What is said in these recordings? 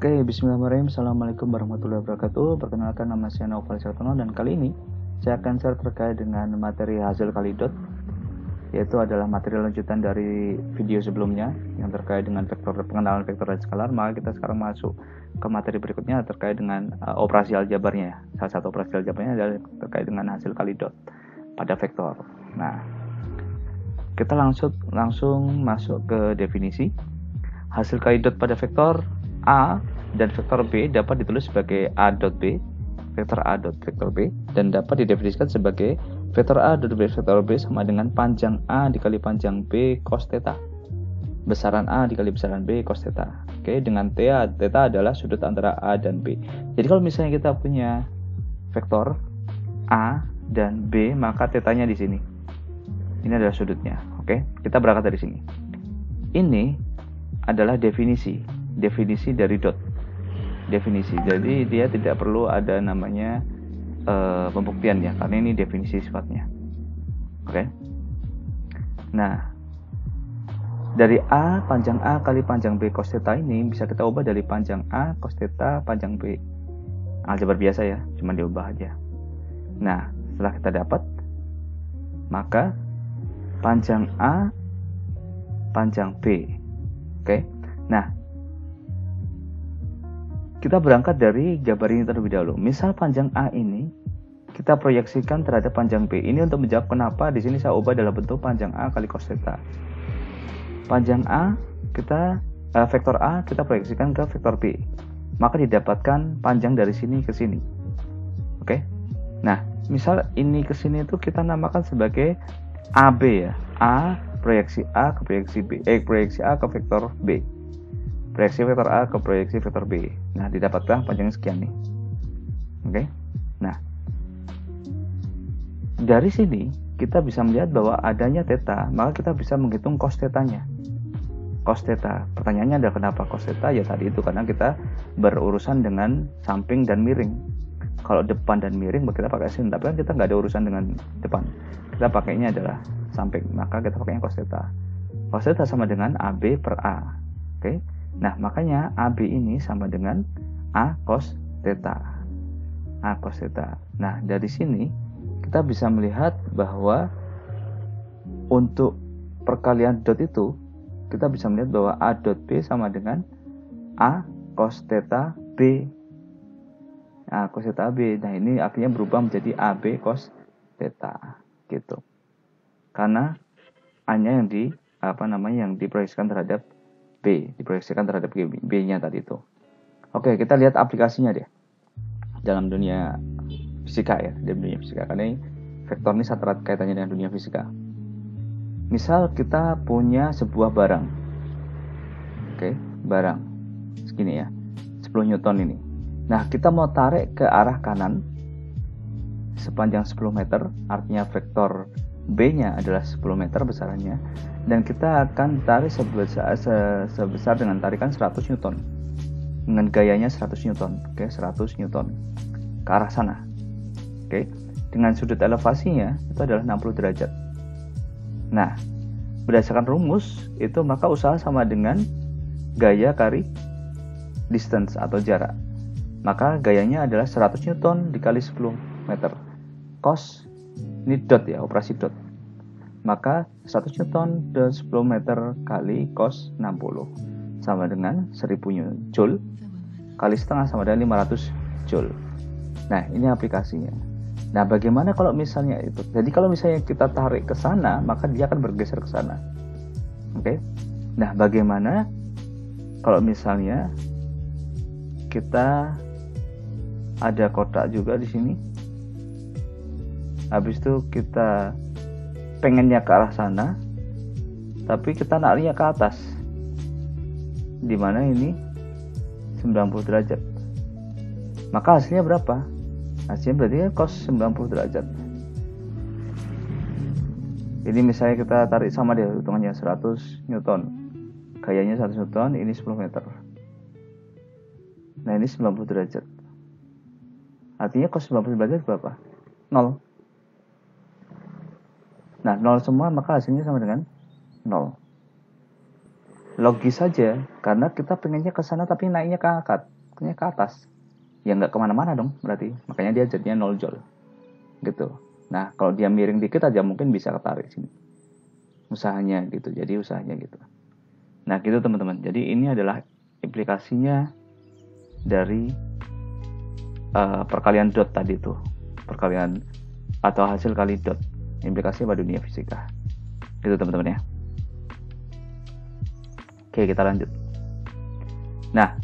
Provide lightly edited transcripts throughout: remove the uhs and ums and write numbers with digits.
Oke, bismillahirrahmanirrahim. Assalamualaikum warahmatullahi wabarakatuh. Perkenalkan, nama saya Naufal Sartono dan kali ini saya akan share terkait dengan materi hasil kali dot, yaitu adalah materi lanjutan dari video sebelumnya yang terkait dengan vektor, pengenalan vektor dan skalar. Maka kita sekarang masuk ke materi berikutnya terkait dengan operasi aljabarnya. Salah satu operasi aljabarnya adalah terkait dengan hasil kali dot pada vektor. Nah, kita langsung masuk ke definisi. Hasil kali dot pada vektor A dan vektor B dapat ditulis sebagai A dot B, vektor A dot vektor B, dan dapat didefinisikan sebagai vektor A dot vektor B sama dengan panjang A dikali panjang B cos theta, besaran A dikali besaran B cos theta. Oke, dengan theta adalah sudut antara A dan B. Jadi kalau misalnya kita punya vektor A dan B, maka tetanya di sini. Ini adalah sudutnya. Oke, kita berangkat dari sini. Ini adalah definisi dari dot. Definisi. Jadi dia tidak perlu ada namanya pembuktian ya, karena ini definisi sifatnya. Oke. Nah, dari A, panjang A kali panjang B cos theta ini bisa kita ubah dari panjang A cos theta panjang B. Aljabar biasa ya, cuma diubah aja. Nah, setelah kita dapat, maka panjang A panjang B. Oke. Nah, kita berangkat dari jabar ini terlebih dahulu. Misal panjang A ini kita proyeksikan terhadap panjang B. Ini untuk menjawab kenapa di sini saya ubah dalam bentuk panjang A kali cos theta. Panjang A vektor A kita proyeksikan ke vektor B. Maka didapatkan panjang dari sini ke sini. Oke. Nah, misal ini ke sini itu kita namakan sebagai AB ya. A proyeksi A ke proyeksi B. Proyeksi A ke vektor B. Proyeksi vektor A ke proyeksi vektor B. Nah, didapatkan panjangnya sekian nih. Oke. Nah, dari sini kita bisa melihat bahwa adanya theta, maka kita bisa menghitung cos theta-nya. Cos theta. Pertanyaannya adalah kenapa cos theta? Ya tadi itu karena kita berurusan dengan samping dan miring. Kalau depan dan miring kita pakai sin, tapi kan kita nggak ada urusan dengan depan. Kita pakainya adalah samping, maka kita pakainya cos theta. Cos theta sama dengan AB per A. Oke. Nah, makanya AB ini sama dengan A cos theta. A cos theta. Nah, dari sini kita bisa melihat bahwa untuk perkalian dot itu kita bisa melihat bahwa A dot B sama dengan A cos theta B. A cos theta B. Nah, ini akhirnya berubah menjadi AB cos theta gitu. Karena A-nya yang diproyeksikan terhadap B, diproyeksikan terhadap B-nya tadi itu. Oke, kita lihat aplikasinya deh. Dalam dunia fisika ya, dalam dunia fisika. Karena vektor ini sangat erat kaitannya dengan dunia fisika. Misal kita punya sebuah barang. Oke, barang. Segini ya. 10 Newton ini. Nah, kita mau tarik ke arah kanan sepanjang 10 meter, artinya vektor B-nya adalah 10 meter besarannya, dan kita akan tarik sebesar dengan tarikan 100 Newton dengan gayanya 100 Newton. Oke, 100 Newton ke arah sana. Oke, dengan sudut elevasinya itu adalah 60 derajat. Nah, berdasarkan rumus itu maka usaha sama dengan gaya kali distance atau jarak. Maka gayanya adalah 100 Newton dikali 10 meter. Cos ini dot ya, operasi dot. Maka 100 Newton dan 10 meter kali cos 60 sama dengan 1000 Joule kali setengah sama dengan 500 Joule. Nah, ini aplikasinya. Nah, bagaimana kalau misalnya itu? Jadi kalau misalnya kita tarik ke sana, maka dia akan bergeser ke sana. Oke. Nah, bagaimana kalau misalnya kita ada kotak juga di sini? Habis itu kita pengennya ke arah sana, tapi kita nariknya ke atas, dimana ini 90 derajat. Maka hasilnya berapa? Hasilnya berarti cos 90 derajat. Ini misalnya kita tarik sama dia, hitungannya 100 Newton. Gayanya 100 Newton, ini 10 meter. Nah, ini 90 derajat. Artinya cos 90 derajat berapa? 0. Nah, 0 semua, maka hasilnya sama dengan 0. logis saja, karena kita pengennya ke sana tapi naiknya ke atas. Ya nggak kemana-mana dong berarti. Makanya dia jadinya 0 joule. Gitu. Nah, kalau dia miring dikit aja mungkin bisa ketarik sini. Usahanya gitu. Jadi usahanya gitu. Nah, gitu teman-teman. Jadi ini adalah implikasinya dari perkalian dot tadi tuh. Perkalian atau hasil kali dot. Implikasinya pada dunia fisika. Gitu teman-teman ya. Oke, kita lanjut. Nah,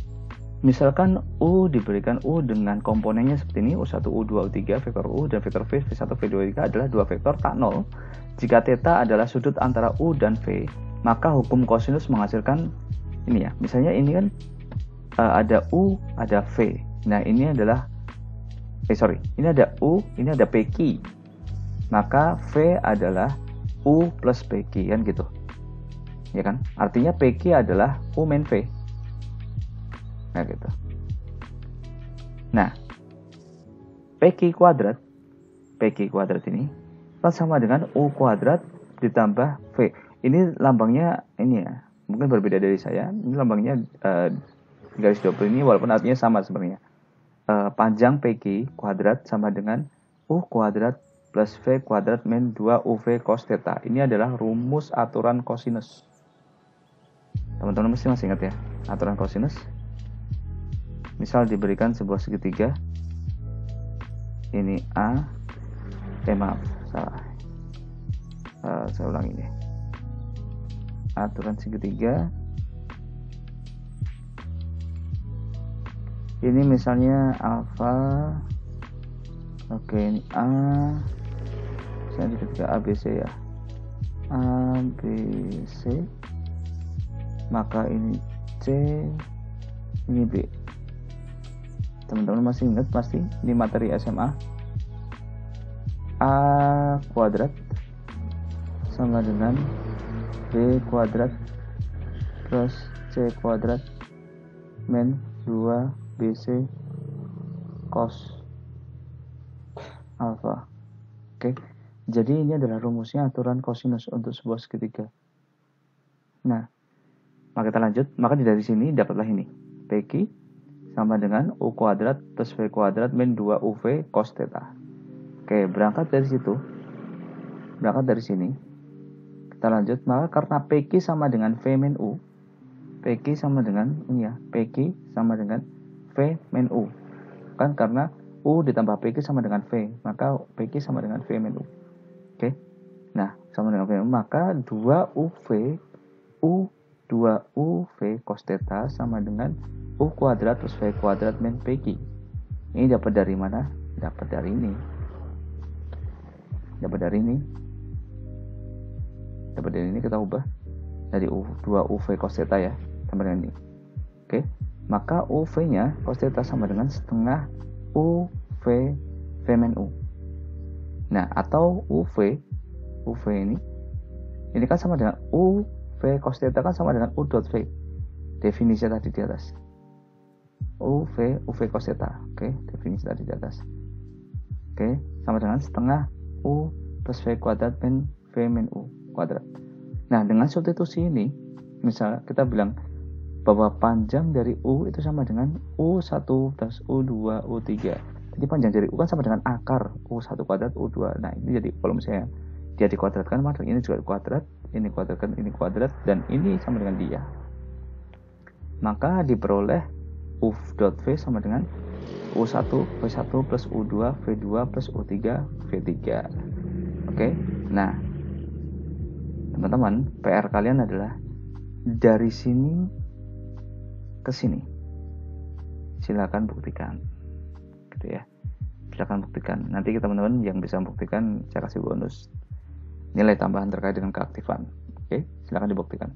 misalkan U diberikan U dengan komponennya seperti ini, U1, U2, U3, vektor U dan vektor V, V1, V2, V3 adalah dua vektor tak nol. Jika θ adalah sudut antara U dan V, maka hukum kosinus menghasilkan ini ya. Misalnya ini kan ada U, ada V. Nah, ini adalah ini ada U, ini ada PQ. Maka V adalah U plus PQ kan gitu. Ya kan? Artinya PQ adalah U min V. Nah gitu. Nah, PQ kuadrat ini kan sama dengan U kuadrat ditambah V. Ini lambangnya ini ya, mungkin berbeda dari saya. Ini lambangnya garis double ini walaupun artinya sama sebenarnya. Panjang PQ kuadrat sama dengan U kuadrat plus V kuadrat min 2 UV cos theta. Ini adalah rumus aturan kosinus. Teman-teman masih ingat ya aturan kosinus? Misal diberikan sebuah segitiga, ini A, maaf, salah. Saya ulangi deh. Aturan segitiga. Ini misalnya alfa. Oke, ini A. Misalnya segitiga ABC ya. ABC. Maka ini C, ini B. Teman-teman masih ingat pasti di materi SMA. A kuadrat sama dengan B kuadrat plus C kuadrat min 2 BC cos alfa. Oke. Jadi ini adalah rumusnya aturan kosinus untuk sebuah segitiga. Nah, maka kita lanjut. Maka dari sini dapatlah ini. PQ sama dengan U kuadrat plus V kuadrat min 2 UV cos theta. Oke, berangkat dari situ. Berangkat dari sini. Kita lanjut. Maka karena PQ sama dengan V min U. PQ sama dengan ini ya. PQ sama dengan V min U. Kan karena U ditambah PQ sama dengan V. Maka PQ sama dengan V min U. Oke. Nah, sama dengan V min U. Maka 2 UV cos theta sama dengan U kuadrat plus V kuadrat min PQ. Ini dapat dari mana? Dapat dari ini. Dapat dari ini kita ubah dari 2 UV cos theta ya, sama dengan ini. Oke. Maka UV-nya cos theta sama dengan setengah UV V min U. Nah, atau UV ini kan sama dengan UV cos theta kan sama dengan U dot V. Definisi tadi di atas. UV cos theta. Oke, definisi tadi di atas. Oke, sama dengan setengah U plus V kuadrat min V min U kuadrat. Nah, dengan substitusi ini, misal kita bilang bahwa panjang dari U itu sama dengan U1 plus U2, U3. Jadi panjang dari U kan sama dengan akar U1 kuadrat, U2. Nah, ini jadi kalau misalnya dia dikuadratkan, maka ini juga kuadrat, ini kuadratkan, ini kuadrat, dan ini sama dengan dia. Maka diperoleh U dot V sama dengan U1, V1 plus U2, V2 plus U3, V3. Oke, nah teman-teman, PR kalian adalah dari sini ke sini. Silakan buktikan, gitu ya. Silakan buktikan. Nanti teman-teman yang bisa membuktikan, saya kasih bonus nilai tambahan terkait dengan keaktifan. Oke, silakan dibuktikan.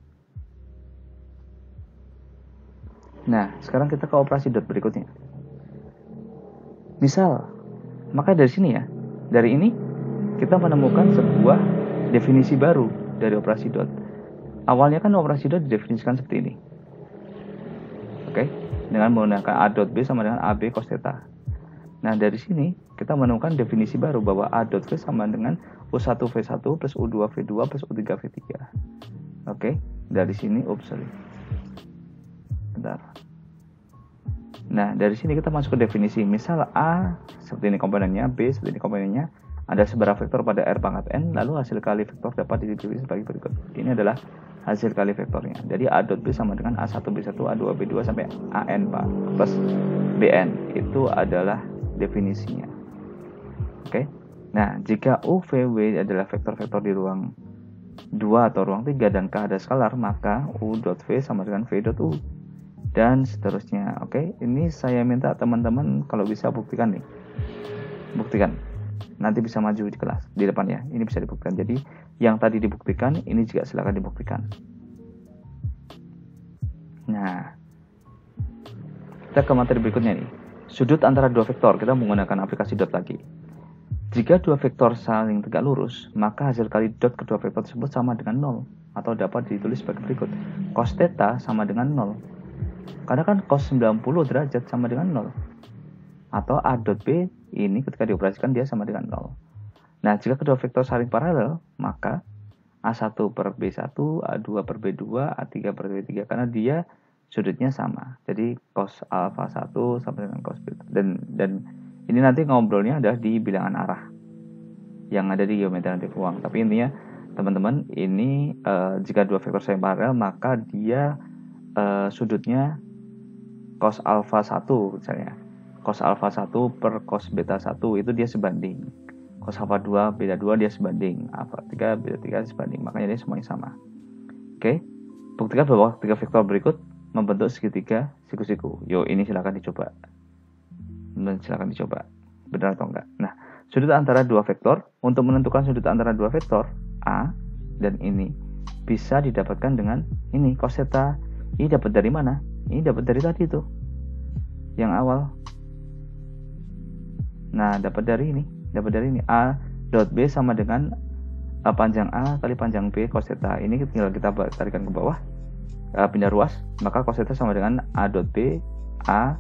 Nah, sekarang kita ke operasi dot berikutnya. Misal, maka dari sini ya, dari ini kita menemukan sebuah definisi baru dari operasi dot. Awalnya kan operasi dot didefinisikan seperti ini. Oke, dengan menggunakan A dot B sama dengan AB cos theta. Nah, dari sini kita menemukan definisi baru bahwa A dot V sama dengan U1 V1 plus U2 V2 plus U3 V3. Oke, dari sini, Bentar. Nah, dari sini kita masuk ke definisi. Misal A seperti ini komponennya, B seperti ini komponennya, ada seberapa vektor pada R pangkat N, lalu hasil kali vektor dapat didivisi sebagai berikut. Ini adalah hasil kali vektornya. Jadi A dot B sama dengan A1B1, A2B2 sampai AN Pak, plus BN. Itu adalah definisinya. Oke. Nah, jika U, V, W adalah vektor-vektor di ruang 2 atau ruang 3 dan K ada skalar, maka U dot V sama dengan V dot U. Dan seterusnya. Oke, ini saya minta teman-teman kalau bisa buktikan nih. Buktikan. Nanti bisa maju di kelas di depan ya. Ini bisa dibuktikan. Jadi yang tadi dibuktikan, ini juga silakan dibuktikan. Nah, kita ke materi berikutnya nih. Sudut antara dua vektor. Kita menggunakan aplikasi dot lagi. Jika dua vektor saling tegak lurus, maka hasil kali dot kedua vektor tersebut sama dengan 0. Atau dapat ditulis sebagai berikut. Cos theta sama dengan 0. Karena kan cos 90 derajat sama dengan 0. Atau A dot B ini ketika dioperasikan dia sama dengan 0. Nah, jika kedua vektor saling paralel, maka A1 per B1, A2 per B2, A3 per B3. Karena dia sudutnya sama. Jadi cos alpha 1 sama dengan cos B. Dan ini nanti ngobrolnya ada di bilangan arah yang ada di geometri negatif ruang. Tapi intinya teman-teman, ini jika dua vektor saling paralel, maka dia sudutnya cos alpha 1 misalnya. Cos alpha 1 per cos beta 1 itu dia sebanding. Cos alpha 2 beta 2 dia sebanding. Alpha 3 beta 3 sebanding. Makanya dia semuanya sama. Oke. Buktikan bahwa tiga vektor berikut membentuk segitiga siku-siku. Yo, ini silakan dicoba. Benar atau enggak? Nah, sudut antara dua vektor, untuk menentukan sudut antara dua vektor A dan ini bisa didapatkan dengan ini cos theta. Ini dapat dari mana? Ini dapat dari tadi tuh. Yang awal. Nah, dapat dari ini. A dot B sama dengan panjang A kali panjang B cos theta. Ini tinggal kita tarikan ke bawah. Pindah ruas, maka cos theta sama dengan A dot B A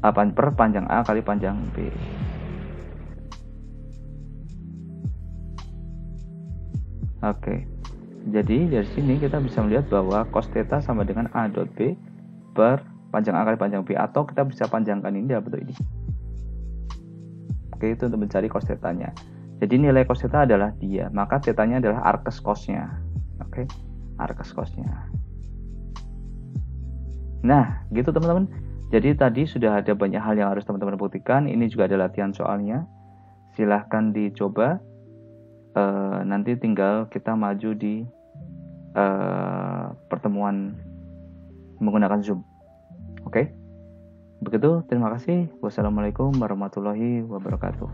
per panjang A kali panjang B. Oke. Jadi dari sini kita bisa melihat bahwa cos theta sama dengan A dot B per panjang A kali panjang B, atau kita bisa panjangkan ini dalam bentuk ini. Oke, itu untuk mencari cos theta-nya. Jadi nilai cos theta adalah dia, maka theta-nya adalah arcus cos-nya. Oke, arcus cos-nya. Nah, gitu teman-teman. Jadi tadi sudah ada banyak hal yang harus teman-teman buktikan. Ini juga ada latihan soalnya. Silahkan dicoba. Nanti tinggal kita maju di pertemuan menggunakan Zoom. Oke? Begitu, terima kasih. Wassalamualaikum warahmatullahi wabarakatuh.